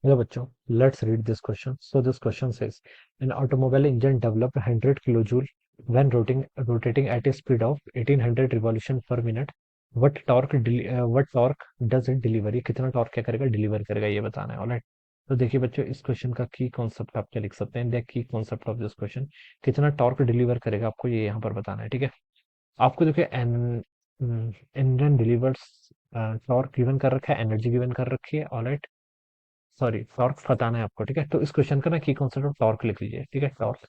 Hello बच्चों, let's read this question. So this question says, an automobile engine developed 100 kilojoule when rotating at a speed of 1800 revolution per minute. What torque does it deliver? ये कितना torque क्या करेगा, deliver करेगा, ये बताना है। Alright, तो देखिए बच्चों, इस क्वेश्चन का की कॉन्सेप्ट आप क्या लिख सकते हैं। The key concept of this question, कितना टॉर्क डिलीवर करेगा आपको ये यहाँ पर बताना है। ठीक है, आपको देखिए इंजन डिलीवर्स टॉर्क गिवन कर रखा है, एनर्जी गिवन कर रखी है। ऑलराइट, सॉरी, टॉर्क बताना है आपको। ठीक है, तो इस क्वेश्चन का ना की कॉन्सेप्ट ऑफ टॉर्क लिख लीजिए। ठीक है, टॉर्क,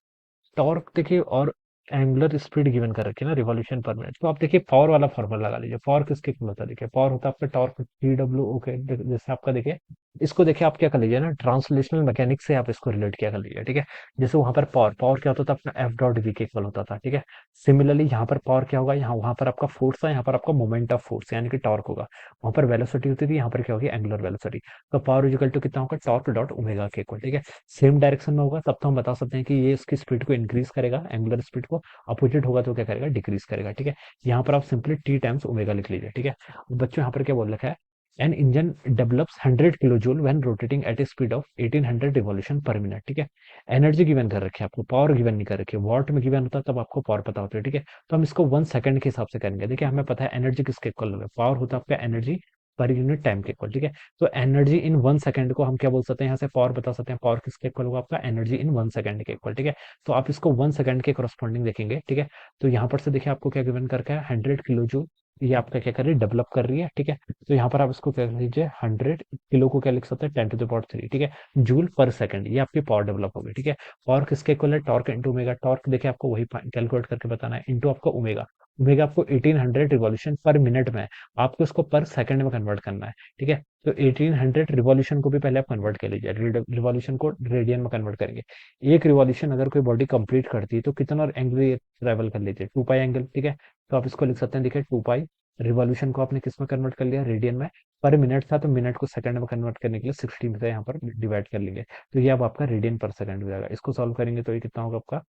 टॉर्क देखिए, और एंगुलर स्पीड गिवन कर रखी है ना, रिवॉल्यूशन पर मिनट। तो आप देखिए पावर वाला फॉर्मूला लगा लीजिए। पावर किसके इक्वल होता है, देखिए पावर होता है आपका टॉर्क टी डब्ल्यू। ओके, जैसे आपका देखिए, इसको देखिए आप क्या कर लीजिए ना, ट्रांसलेशनल मैकेनिक्स से आप इसको रिलेट क्या कर लीजिए। ठीक है, जैसे वहां पर पावर पावर क्या होता था अपना, एफ डॉट वी के इक्वल होता था। ठीक है, सिमिलरली यहाँ पर पावर क्या होगा, यहाँ वहां पर आपका फोर्स था, यहाँ पर आपका मोमेंट ऑफ फोर्स यानी कि टॉर्क होगा। वहां पर वेलोसिटी होती थी, यहाँ पर क्या होगी, एंगुलर वेलोसिटी। तो पावर इक्वल टू कितना होगा, टॉर्क डॉट ओमेगा के इक्वल। ठीक है, सेम डायरेक्शन में होगा तब तो हम बता सकते हैं कि ये इसकी स्पीड को इंक्रीज करेगा, एंगुलर स्पीड को। अपोजिट होगा तो क्या करेगा, डिक्रीज करेगा। ठीक है, यहाँ पर आप सिंपली टी टाइम्स ओमेगा लिख लीजिए। ठीक है, बच्चों यहाँ पर क्या बोल रखा है, an engine develops 100 kilo joule when rotating at a speed of 1800 revolution per minute. ठीक है, एनर्जी गिवन कर रखी है आपको, पावर गिवन नहीं कर रखी है। वॉट में गिवन होता है तब आपको पावर पता होती है। ठीक है, तो हम इसको 1 सेकंड के हिसाब से करेंगे। देखिए हमें पता है एनर्जी किसके इक्वल है, पावर होता है आपका एनर्जी पर यूनिट टाइम के इक्वल। ठीक है, तो एनर्जी इन 1 सेकंड को हम क्या बोल सकते हैं, यहाँ से पावर बता सकते हैं। पावर किसके इक्वल होगा, आपका एनर्जी इन 1 सेकंड के इक्वल। ठीक है, तो आप इसको 1 सेकंड के करस्पॉन्डिंग देखेंगे। ठीक है, तो यहाँ पर से देखिए आपको क्या गिवन करके है, 100 किलो जूल। ये आपका क्या कर रही है, डेवलप कर रही है। ठीक है, तो यहाँ पर आप इसको क्या लीजिए, 100 किलो को क्या लिख सकते हैं, 10 टू द पावर 3। ठीक है, जूल पर सेकंड, ये आपकी पावर डेवलप होगी। ठीक है, पावर किसके इक्वल है, टॉर्क इंटू ओमेगा। टॉर्क देखिए आपको वही कैलकुलेट करके बताना है, इंटू आपका ओमेगा। ओमेगा आपको 1800 रिवॉल्यूशन पर मिनट में है, आपको इसको पर सेकंड में कन्वर्ट करना है। ठीक है, तो 1800 रिवॉल्यूशन को भी पहले आप कन्वर्ट कर लीजिए, रिवॉल्यूशन को रेडियन में कन्वर्ट करेंगे। एक रिवॉल्यूशन अगर कोई बॉडी कंप्लीट करती है तो कितना एंगल ट्रेवल कर लेती है, 2 पाई एंगल। ठीक है, तो आप इसको लिख सकते हैं, देखिए 2 पाई, रिवॉल्यूशन को आपने किस में कन्वर्ट कर लिया, रेडियन में। पर मिनट था तो मिनट को सेकंड में कन्वर्ट करने के लिए 60 में से यहाँ पर डिवाइड कर लेंगे। तो ये अब आपका रेडियन पर सेकंड हो जाएगा। इसको सॉल्व करेंगे तो ये कितना होगा आपका,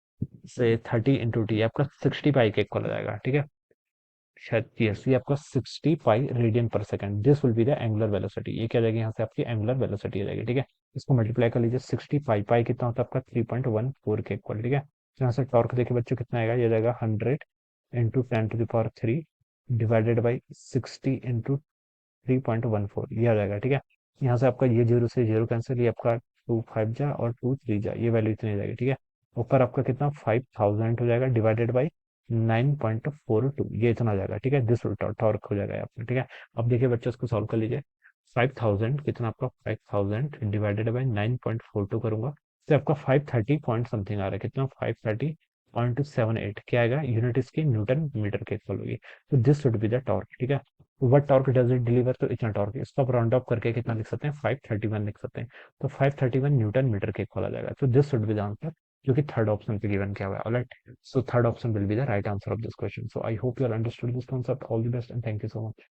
से 30 इंटू टी, आपका 60 पाई के इक्वल हो जाएगा। ठीक है, शायद यस, ये आपका 60 पाई रेडियन पर second, this will be the angular velocity. ये क्या जाएगी, यहाँ से आपकी एंगुलर वेलोसिटी आ जाएगी। ठीक है, इसको मल्टीप्लाई कर लीजिए, 60 पाई, पाई कितना होता है आपका 3.14 के इक्वल। ठीक है, तो यहाँ से टॉर्क देखिए बच्चों कितना आएगा, ये जाएगा 100 into 10 to the power 3 divided by 60 into 3.14, ये आ जाएगा। ठीक है, यहाँ से आपका ये जीरो से जीरो कैंसिल, ये आपका 2 5 जा और 2 3 जा, ये वैल्यू इतनी आ जाएगी। ठीक है, ऊपर आपका कितना 5000 हो जाएगा, डिवाइडेड बाई 9.42, ये इतना आ जाएगा। ठीक है, दिस टॉर्क हो जाएगा आपका। ठीक है, अब देखिए बच्चों इसको सॉल्व कर लीजिए। 5000 कितना आपका, 5000 डिवाइडेड बाई 9.42 करूंगा तो आपका 530 पॉइंट समथिंग आ रहा है। कितना, 530.278 क्या आएगा, यूनिट इसकी न्यूटन मीटर के इक्वल होगी। तो this would be the torque. ठीक है, what torque does it deliver, तो इतना टॉर्क, इसको आप राउंड अप करके कितना लिख सकते हैं, 531 लिख सकते हैं। तो 531 न्यूटन मीटर के इक्वल आ जाएगा। तो this would be the answer, जो कि थर्ड ऑप्शन पे गिवन किया हुआ है। Alright, so third option will be the right answer of this question. So I hope you all understood this concept. All the best and thank you so much.